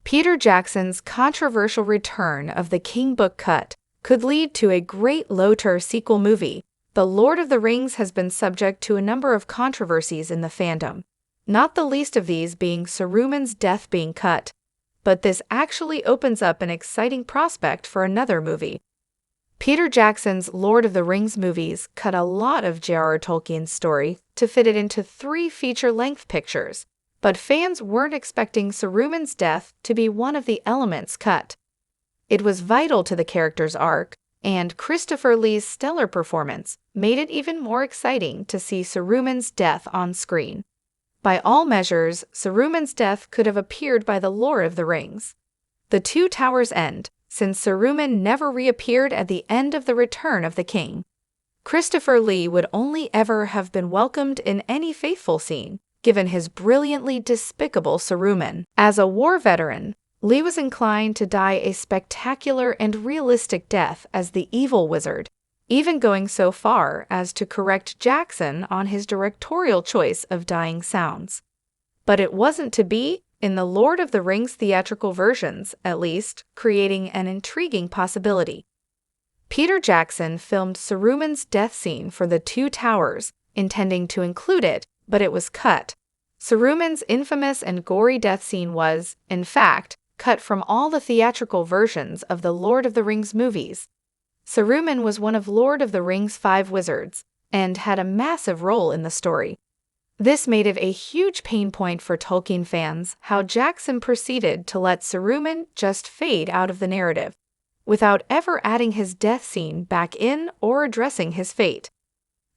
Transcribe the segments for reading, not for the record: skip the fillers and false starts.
Peter Jackson's controversial return of the King book cut could lead to a great LOTR sequel movie. The Lord of the Rings has been subject to a number of controversies in the fandom, not the least of these being Saruman's death being cut. But this actually opens up an exciting prospect for another movie. Peter Jackson's Lord of the Rings movies cut a lot of J.R.R. Tolkien's story to fit it into 3 feature-length pictures, but fans weren't expecting Saruman's death to be one of the elements cut. It was vital to the character's arc, and Christopher Lee's stellar performance made it even more exciting to see Saruman's death on screen. By all measures, Saruman's death could have appeared by the Lord of the Rings. The Two Towers end, since Saruman never reappeared at the end of the Return of the King. Christopher Lee would only ever have been welcomed in any faithful scene, given his brilliantly despicable Saruman. As a war veteran, Lee was inclined to die a spectacular and realistic death as the evil wizard, even going so far as to correct Jackson on his directorial choice of dying sounds. But it wasn't to be, in the Lord of the Rings theatrical versions, at least, creating an intriguing possibility. Peter Jackson filmed Saruman's death scene for the Two Towers, intending to include it, but it was cut. Saruman's infamous and gory death scene was, in fact, cut from all the theatrical versions of the Lord of the Rings movies. Saruman was one of Lord of the Rings' 5 wizards, and had a massive role in the story. This made it a huge pain point for Tolkien fans how Jackson proceeded to let Saruman just fade out of the narrative, without ever adding his death scene back in or addressing his fate.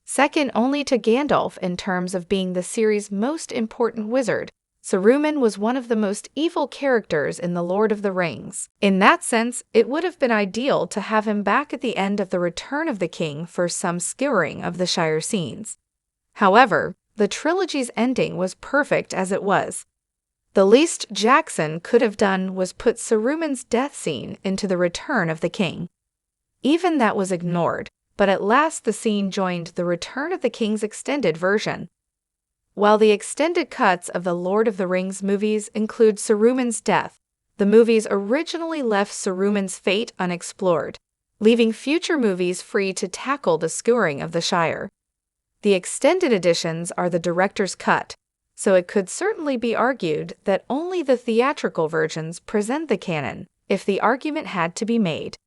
Second only to Gandalf in terms of being the series' most important wizard, Saruman was one of the most evil characters in The Lord of the Rings. In that sense, it would have been ideal to have him back at the end of The Return of the King for some skewering of the Shire scenes. However, the trilogy's ending was perfect as it was. The least Jackson could have done was put Saruman's death scene into The Return of the King. Even that was ignored, but at last the scene joined The Return of the King's extended version. While the extended cuts of the Lord of the Rings movies include Saruman's death, the movies originally left Saruman's fate unexplored, leaving future movies free to tackle the skewering of the Shire. The extended editions are the director's cut, so it could certainly be argued that only the theatrical versions present the canon, if the argument had to be made.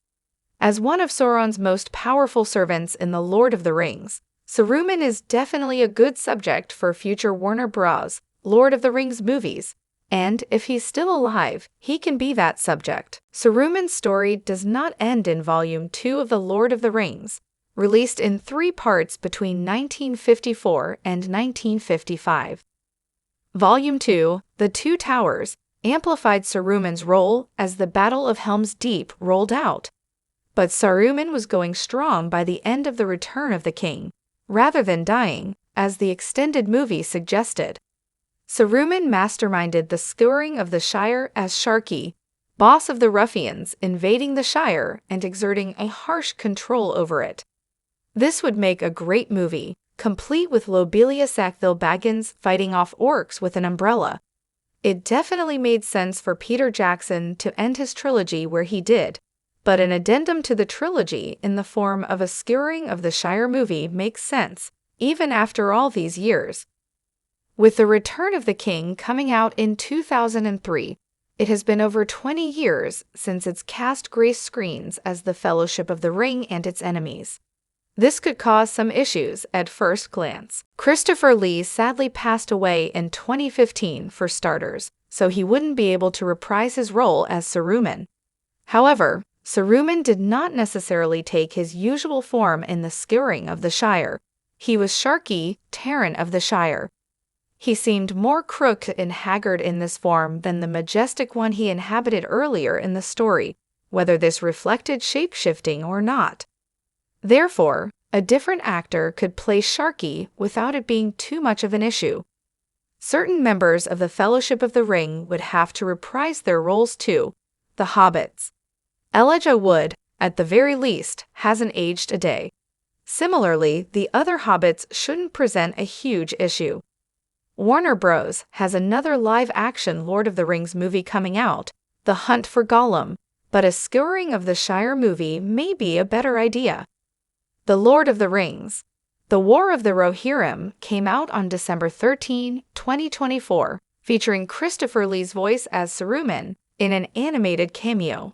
As one of Sauron's most powerful servants in The Lord of the Rings, Saruman is definitely a good subject for future Warner Bros. Lord of the Rings movies, and if he's still alive, he can be that subject. Saruman's story does not end in Volume 2 of The Lord of the Rings, released in 3 parts between 1954 and 1955. Volume 2, The Two Towers, amplified Saruman's role as the Battle of Helm's Deep rolled out. But Saruman was going strong by the end of The Return of the King, rather than dying, as the extended movie suggested. Saruman masterminded the skewering of the Shire as Sharky, boss of the ruffians invading the Shire and exerting a harsh control over it. This would make a great movie, complete with Lobelia Sackville Baggins fighting off orcs with an umbrella. It definitely made sense for Peter Jackson to end his trilogy where he did, but an addendum to the trilogy in the form of a skewering of the Shire movie makes sense, even after all these years. With The Return of the King coming out in 2003, it has been over 20 years since its cast graced screens as The Fellowship of the Ring and its enemies. This could cause some issues at first glance. Christopher Lee sadly passed away in 2015 for starters, so he wouldn't be able to reprise his role as Saruman. However, Saruman did not necessarily take his usual form in the skewering of the Shire. He was Sharky, Terran of the Shire. He seemed more crooked and haggard in this form than the majestic one he inhabited earlier in the story, whether this reflected shapeshifting or not. Therefore, a different actor could play Sharky without it being too much of an issue. Certain members of the Fellowship of the Ring would have to reprise their roles too, the hobbits. Elijah Wood, at the very least, hasn't aged a day. Similarly, the other hobbits shouldn't present a huge issue. Warner Bros. Has another live-action Lord of the Rings movie coming out, The Hunt for Gollum, but a skewering of the Shire movie may be a better idea. The Lord of the Rings. The War of the Rohirrim came out on December 13, 2024, featuring Christopher Lee's voice as Saruman in an animated cameo.